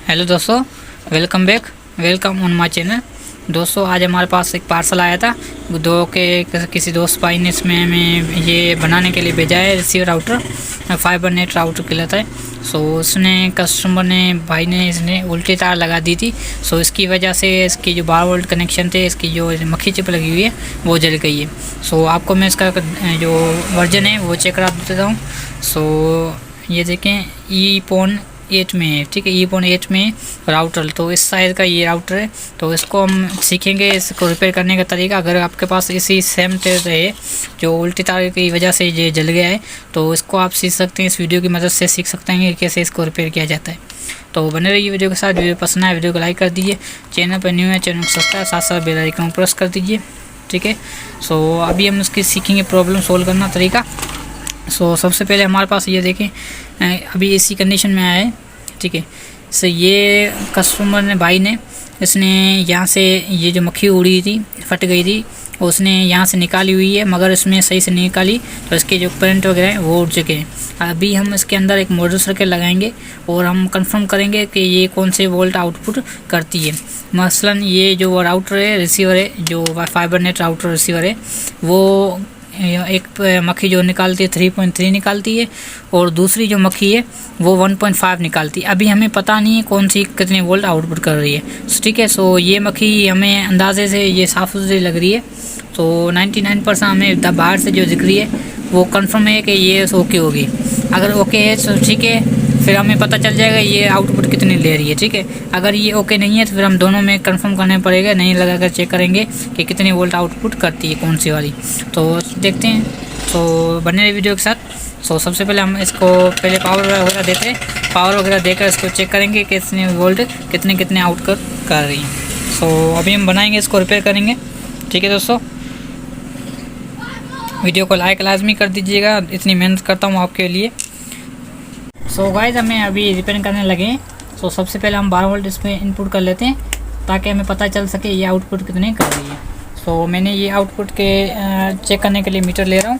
Hello दोस्तों, welcome back, welcome on my channel. दोस्तों आज हमारे पास एक पार्सल आया था किसी दोस्त भाई ने इसमें हमें ये बनाने के लिए भेजा है। Receiver router fibre net router कहलाता है। सो उसने कस्टमर ने भाई ने इसने उल्टी तार लगा दी थी। सो इसकी वजह से इसकी जो 12 वोल्ट कनेक्शन थे, इसकी जो मक्खी चिप लगी हुई है वो जल गई है। सो आपको मैं इसका जो वर्जन है वो चेक करा देता हूँ। सो ये देखें ईपॉन 8 में है, ठीक है। ईपॉन 8 में राउटर, तो इस साइज़ का ये राउटर है। तो इसको हम सीखेंगे, इसको रिपेयर करने का तरीका। अगर आपके पास इसी सेम रहे जो उल्टी तार की वजह से ये जल गया है, तो इसको आप सीख सकते हैं। इस वीडियो की मदद से सीख सकते हैं कि कैसे इसको रिपेयर किया जाता है। तो बने रहिए वीडियो के साथ। वीडियो पसंद आए वीडियो को लाइक कर दीजिए। चैनल पर न्यू है, चैनल को सब्सक्राइब, साथ साथ बेल आइकन प्रेस कर दीजिए, ठीक है। सो अभी हम इसकी सीखेंगे प्रॉब्लम सोल्व करना तरीका। सो सबसे पहले हमारे पास ये देखें, अभी इसी कंडीशन में आया है, ठीक है। सो ये कस्टमर ने भाई ने इसने यहाँ से ये जो मक्खी उड़ी थी, फट गई थी, उसने यहाँ से निकाली हुई है, मगर इसमें सही से नहीं निकाली, तो इसके जो करंट वगैरह हैं वो उड़ चुके हैं। अभी हम इसके अंदर एक मॉड्यूल सर्किट लगाएंगे और हम कंफर्म करेंगे कि ये कौन से वोल्ट आउटपुट करती है। मसलन ये जो राउटर है, रिसीवर है, जो फाइबर नेट राउटर रिसीवर है, वो एक मक्खी जो निकालती है 3.3 निकालती है, और दूसरी जो मक्खी है वो 1.5 निकालती है। अभी हमें पता नहीं है कौन सी कितने वोल्ट आउटपुट कर रही है, ठीक है। सो ये मक्खी हमें अंदाजे से ये साफ़ सुथरी लग रही है। तो 99% हमें बाहर से जो दिख रही है वो कंफर्म है कि ये ओके होगी। अगर ओके है तो ठीक है, फिर हमें पता चल जाएगा ये आउटपुट कितनी ले रही है, ठीक है। अगर ये ओके नहीं है तो फिर हम दोनों में कंफर्म करना पड़ेगा, नहीं लगा कर चेक करेंगे कि कितने वोल्ट आउटपुट करती है कौन सी वाली। तो देखते हैं, तो बने रहे वीडियो के साथ। सो सबसे पहले हम इसको पहले पावर वगैरह देते हैं। पावर वगैरह देकर इसको चेक करेंगे कि कितने वोल्ट कितने आउट कर रही हैं। सो अभी हम बनाएंगे, इसको रिपेयर करेंगे, ठीक है दोस्तों। वीडियो को लाइक लाजमी कर दीजिएगा, इतनी मेहनत करता हूँ आपके लिए। सो गाइस हमें अभी रिपेयर करने लगे हैं। सो सबसे पहले हम 12 वोल्ट इसमें इनपुट कर लेते हैं, ताकि हमें पता चल सके ये आउटपुट कितने कर रही है। सो मैंने ये आउटपुट के चेक करने के लिए मीटर ले रहा हूँ,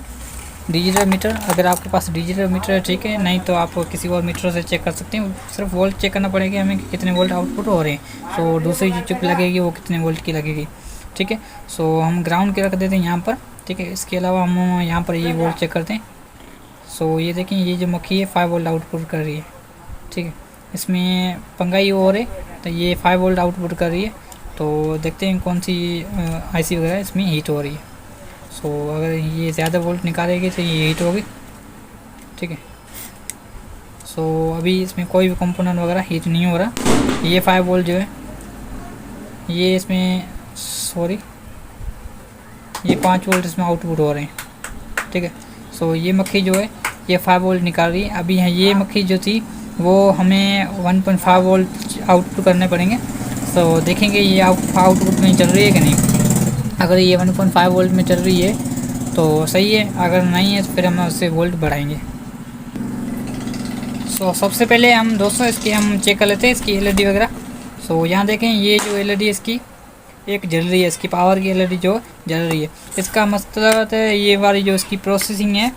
डिजिटल मीटर। अगर आपके पास डिजिटल मीटर है ठीक है, नहीं तो आप किसी और मीटर से चेक कर सकते हैं। सिर्फ वोल्ट चेक करना पड़ेगा हमें कि कितने वोल्ट आउटपुट हो रहे हैं। सो दूसरी जो चिप लगेगी वो कितने वोल्ट की लगेगी, ठीक है। सो हम ग्राउंड के रख देते हैं यहाँ पर, ठीक है। इसके अलावा हम यहाँ पर ये वोल्ट चेक करते हैं। सो ये देखें, ये जो मक्खी है 5 वोल्ट आउटपुट कर रही है, ठीक है। इसमें पंगा ही हो रहा है, तो ये 5 वोल्ट आउटपुट कर रही है। तो देखते हैं कौन सी आईसी वगैरह इसमें हीट हो रही है। सो अगर ये ज़्यादा वोल्ट निकालेगी तो ये हीट होगी, ठीक है। सो अभी इसमें कोई भी कंपोनेंट वगैरह हीट नहीं हो रहा। ये 5 वोल्ट जो है ये इसमें ये 5 वोल्ट इसमें आउटपुट हो रहे हैं, ठीक है। सो ये मक्खी जो है ये 5 वोल्ट निकाल रही है। अभी ये मक्खी जो थी वो हमें 1.5 वोल्ट आउटपुट करने पड़ेंगे। सो देखेंगे ये आउटपुट में चल रही है कि नहीं। अगर ये 1.5 वोल्ट में चल रही है तो सही है, अगर नहीं है तो फिर हम उससे वोल्ट बढ़ाएंगे। सो सबसे पहले हम दोस्तों इसकी हम चेक कर लेते हैं इसकी एलईडी वगैरह। सो यहाँ देखें, ये जो एलईडी इसकी एक जल रही है, इसकी पावर की एलईडी जो जल रही है। इसका मतलब है ये वाली जो इसकी प्रोसेसिंग है,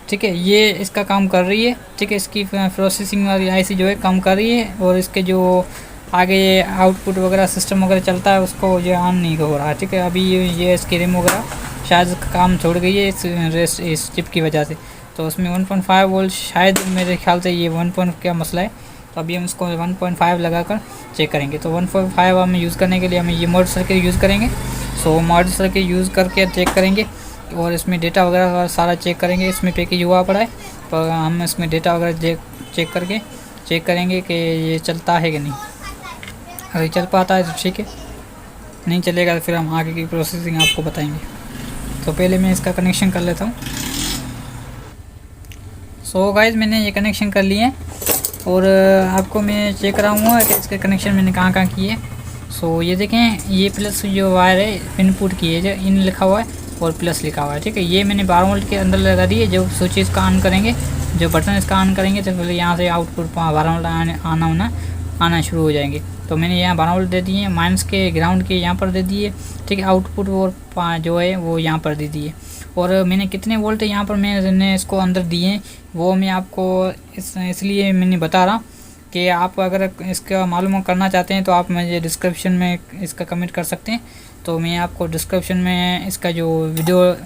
ठीक है, ये इसका काम कर रही है, ठीक है। इसकी प्रोसेसिंग वाली आईसी जो है काम कर रही है, और इसके जो आगे आउटपुट वगैरह सिस्टम वगैरह चलता है उसको जो ऑन नहीं हो रहा है, ठीक है। अभी ये इसकी रिम वगैरह शायद काम छोड़ गई है इस चिप की वजह से। तो उसमें 1.5 वोल्ट शायद मेरे ख्याल से ये 1 पॉइंट क्या मसला है। तो अभी हम इसको 1.5 लगाकर चेक करेंगे। तो 1.5 हम यूज़ करने के लिए हमें ये मॉड्यूल सर्किट यूज़ करेंगे। सो मॉड्यूल सर्किट यूज़ करके चेक करेंगे, और इसमें डेटा वगैरह सारा चेक करेंगे। इसमें पैकेज हुआ पड़ा है, तो हम इसमें डेटा वगैरह चेक करके चेक करेंगे कि ये चलता है कि नहीं। अगर चल पाता है तो ठीक है, नहीं चलेगा तो फिर हम आगे की प्रोसेसिंग आपको बताएंगे। तो पहले मैं इसका कनेक्शन कर लेता हूँ। सो गाइस मैंने ये कनेक्शन कर लिए हैं, और आपको मैं चेक कराऊँगा कि इसके कनेक्शन मैंने कहाँ कहाँ किए। सो ये देखें, ये प्लस जो वायर है इनपुट की है, जो इन लिखा हुआ है और प्लस लिखा हुआ है, ठीक है। ये मैंने 12 वोल्ट के अंदर लगा दी है। जब स्विच इसका ऑन करेंगे, जो बटन इसका ऑन करेंगे, तो पहले यहाँ से आउटपुट 12 वोल्ट आना शुरू हो जाएंगे। तो मैंने यहाँ 12 वोल्ट दे दिए, माइनस के ग्राउंड के यहाँ पर दे दिए, ठीक है। आउटपुट और जो है वो यहाँ पर दे दिए। और मैंने कितने वोल्ट यहाँ पर मैंने इसको अंदर दिए वो मैं आपको इसलिए मैंने बता रहा कि आप अगर इसका मालूम करना चाहते हैं तो आप मुझे डिस्क्रिप्शन में इसका कमेंट कर सकते हैं। तो मैं आपको डिस्क्रिप्शन में इसका जो वीडियो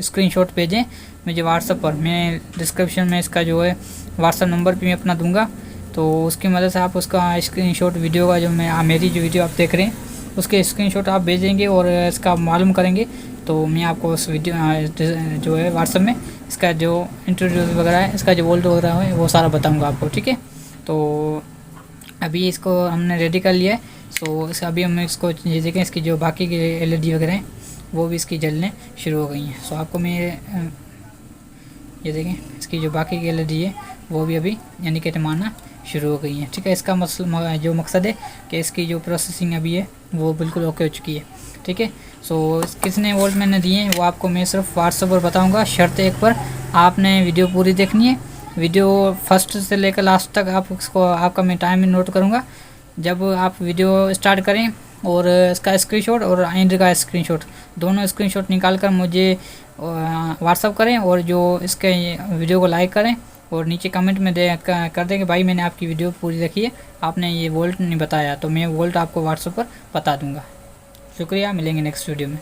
स्क्रीनशॉट भेजें मुझे व्हाट्सएप पर, मैं डिस्क्रिप्शन में इसका जो है व्हाट्सएप नंबर भी मैं अपना दूंगा। तो उसकी मदद से आप उसका स्क्रीनशॉट वीडियो का जो मेरी जो वीडियो आप देख रहे हैं उसके स्क्रीनशॉट आप भेजेंगे और इसका मालूम करेंगे। तो मैं आपको उस वीडियो जो है व्हाट्सएप में इसका जो इंट्रोड्यूस वगैरह है, इसका जो वोल्ट वगैरह है वो सारा बताऊंगा आपको, ठीक है। तो अभी इसको हमने रेडी कर लिया है। सो इस अभी हम इसको ये देखें, इसकी जो बाकी की LED वगैरह हैं वो भी इसकी जलने शुरू हो गई हैं। सो आपको मैं ये देखें, इसकी जो बाकी की LED है वो भी अभी इंडिकेटर मारना शुरू हो गई है, ठीक है। इसका जो मकसद है कि इसकी जो प्रोसेसिंग अभी है वो बिल्कुल ओके हो चुकी है, ठीक है। सो कितने वोल्ट मैंने दिए हैं वो आपको मैं सिर्फ व्हाट्सएप पर बताऊंगा, शर्त एक पर आपने वीडियो पूरी देखनी है। वीडियो फर्स्ट से लेकर लास्ट तक आप उसको आपका मैं टाइम नोट करूंगा जब आप वीडियो स्टार्ट करें, और इसका स्क्रीनशॉट और एंड का स्क्रीनशॉट दोनों स्क्रीनशॉट निकाल कर मुझे व्हाट्सअप करें, और जो इसके वीडियो को लाइक करें और नीचे कमेंट में कर दें कि भाई मैंने आपकी वीडियो पूरी देखी है, आपने ये वोल्ट नहीं बताया, तो मैं वोल्ट आपको व्हाट्सएप पर बता दूंगा। शुक्रिया, मिलेंगे नेक्स्ट वीडियो में।